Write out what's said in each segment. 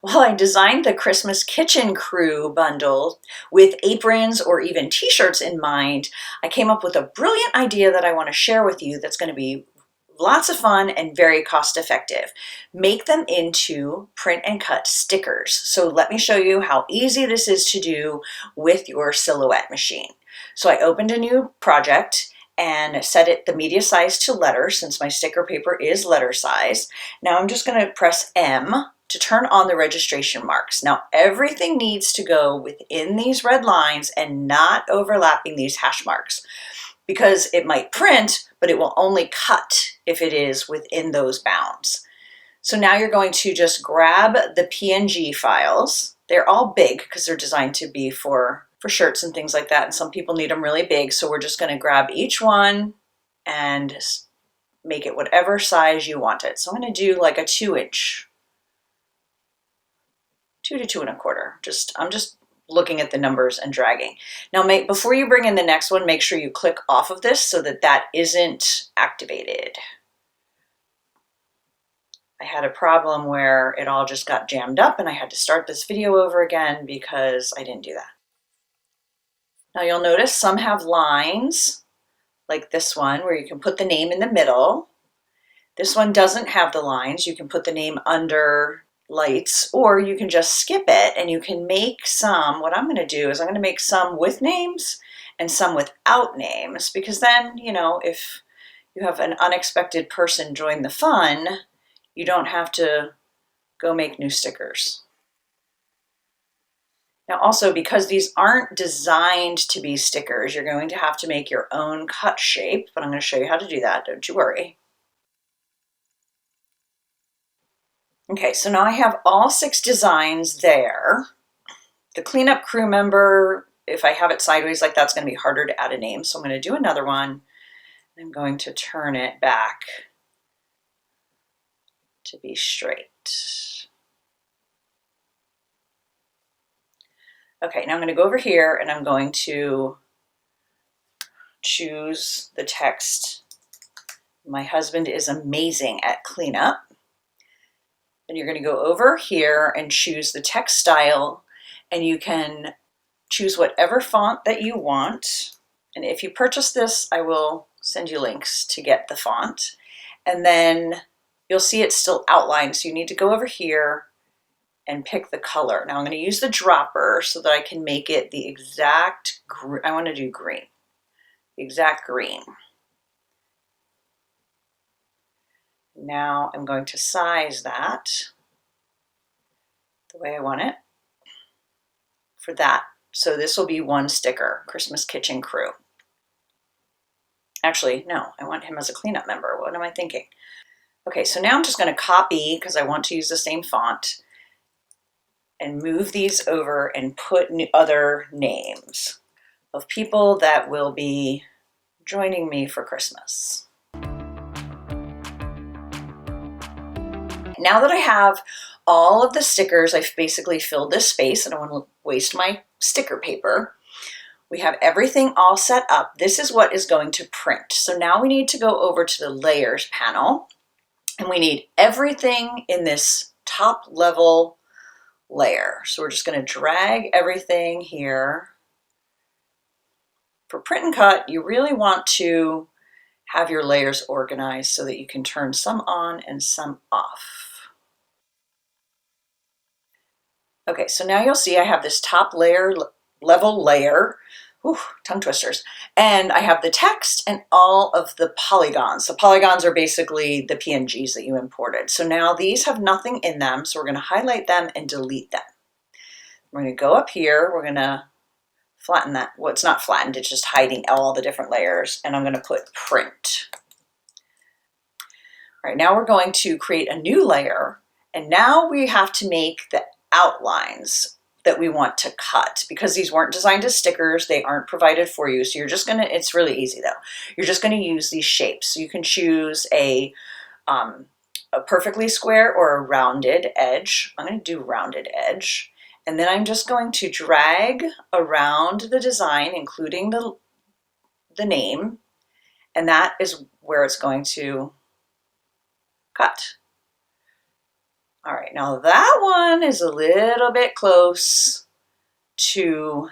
Well, I designed the Christmas Kitchen Crew bundle with aprons or even t-shirts in mind. I came up with a brilliant idea that I want to share with you that's going to be lots of fun and very cost effective. Make them into print and cut stickers. So let me show you how easy this is to do with your Silhouette machine. So I opened a new project and set it the media size to letter since my sticker paper is letter size. Now I'm just going to press M to turn on the registration marks. Now everything needs to go within these red lines and not overlapping these hash marks because it might print, but it will only cut if it is within those bounds. So now you're going to just grab the PNG files. They're all big because they're designed to be for shirts and things like that. And some people need them really big. So we're just going to grab each one and make it whatever size you want it. So I'm going to do like a 2-inch. 2 to 2.25. I'm just looking at the numbers and dragging. Now before you bring in the next one, make sure you click off of this so that that isn't activated. I had a problem where it all just got jammed up and I had to start this video over again because I didn't do that. Now you'll notice some have lines like this one where you can put the name in the middle. This one doesn't have the lines. You can put the name under lights, or you can just skip it and you can make some. What I'm going to do is I'm going to make some with names and some without names, because then, you know, if you have an unexpected person join the fun, you don't have to go make new stickers. Now also, because these aren't designed to be stickers, you're going to have to make your own cut shape, but I'm going to show you how to do that, don't you worry. Okay, so now I have all 6 designs there. The cleanup crew member, if I have it sideways like that's going to be harder to add a name. So I'm going to do another one. I'm going to turn it back to be straight. Okay, now I'm going to go over here and I'm going to choose the text. My husband is amazing at cleanup. And you're going to go over here and choose the text style, and you can choose whatever font that you want. And if you purchase this, I will send you links to get the font. And then you'll see it's still outlined, so you need to go over here and pick the color. Now I'm going to use the dropper so that I can make it the exact, I want to do green, the exact green. Now I'm going to size that the way I want it for that. So this will be one sticker, Christmas Kitchen Crew. Actually, no, I want him as a cleanup member. What am I thinking? Okay, so now I'm just going to copy, because I want to use the same font, and move these over and put other names of people that will be joining me for Christmas. Now that I have all of the stickers, I've basically filled this space. I don't want to waste my sticker paper. We have everything all set up. This is what is going to print. So now we need to go over to the layers panel, and we need everything in this top level layer. So we're just going to drag everything here. For print and cut, you really want to have your layers organized so that you can turn some on and some off. Okay, so now you'll see I have this top level layer, tongue twisters, and I have the text and all of the polygons. So polygons are basically the PNGs that you imported. So now these have nothing in them, so we're going to highlight them and delete them. We're going to go up here, we're going to flatten that. Well, it's not flattened, it's just hiding all the different layers, and I'm going to put print. All right, now we're going to create a new layer, and now we have to make the outlines that we want to cut, because these weren't designed as stickers, they aren't provided for you. So you're just gonna, it's really easy though. You're just gonna use these shapes. So you can choose a perfectly square or a rounded edge. I'm gonna do rounded edge. And then I'm just going to drag around the design, including the name, and that is where it's going to cut. All right, now that one is a little bit close to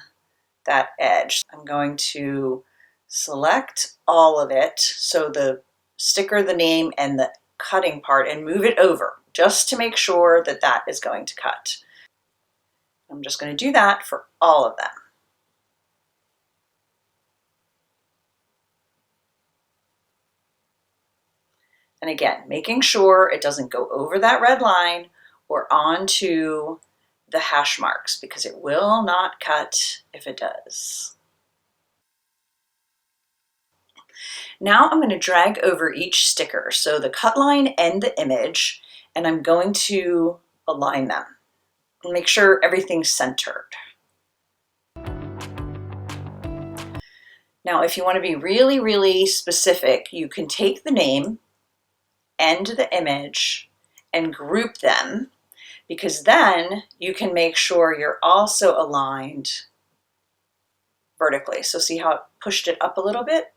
that edge. I'm going to select all of it, so the sticker, the name, and the cutting part, and move it over just to make sure that that is going to cut. I'm just going to do that for all of them. And again, making sure it doesn't go over that red line or onto the hash marks, because it will not cut if it does. Now I'm going to drag over each sticker, so the cut line and the image, and I'm going to align them and make sure everything's centered. Now, if you want to be really, really specific, you can take the name and the image and group them, because then you can make sure you're also aligned vertically. So see how it pushed it up a little bit?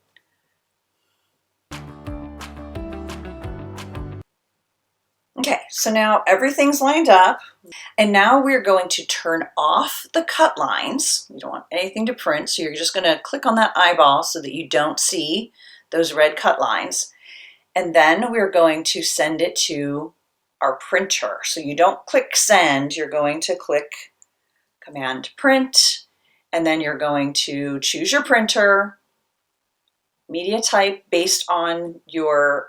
Okay, so now everything's lined up, and now we're going to turn off the cut lines. You don't want anything to print, so you're just going to click on that eyeball so that you don't see those red cut lines. And then we're going to send it to our printer. So you don't click send, you're going to click Command Print, and then you're going to choose your printer, media type based on your,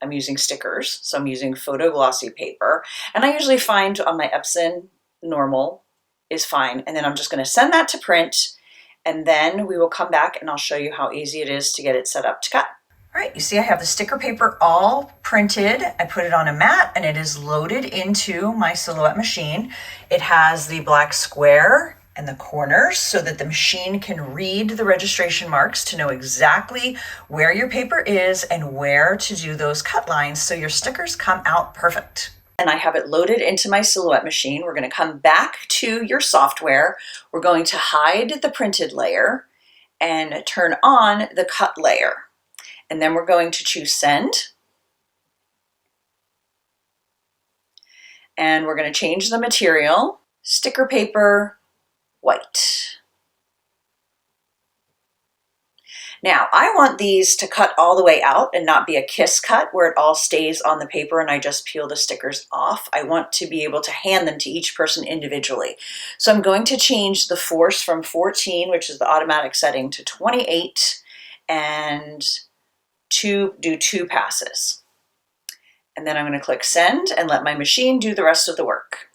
I'm using stickers, so I'm using photo glossy paper, and I usually find on my Epson normal is fine. And then I'm just going to send that to print, and then we will come back and I'll show you how easy it is to get it set up to cut. All right, you see I have the sticker paper all printed. I put it on a mat and it is loaded into my Silhouette machine. It has the black square and the corners so that the machine can read the registration marks to know exactly where your paper is and where to do those cut lines so your stickers come out perfect. And I have it loaded into my Silhouette machine. We're going to come back to your software. We're going to hide the printed layer and turn on the cut layer. And then we're going to choose send. And we're going to change the material, sticker paper, white. Now, I want these to cut all the way out and not be a kiss cut where it all stays on the paper and I just peel the stickers off. I want to be able to hand them to each person individually. So I'm going to change the force from 14, which is the automatic setting, to 28 and do 2 passes. And then I'm going to click send and let my machine do the rest of the work.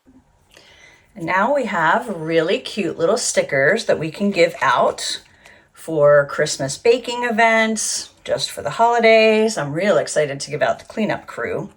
And now we have really cute little stickers that we can give out for Christmas baking events, just for the holidays. I'm real excited to give out the cleanup crew.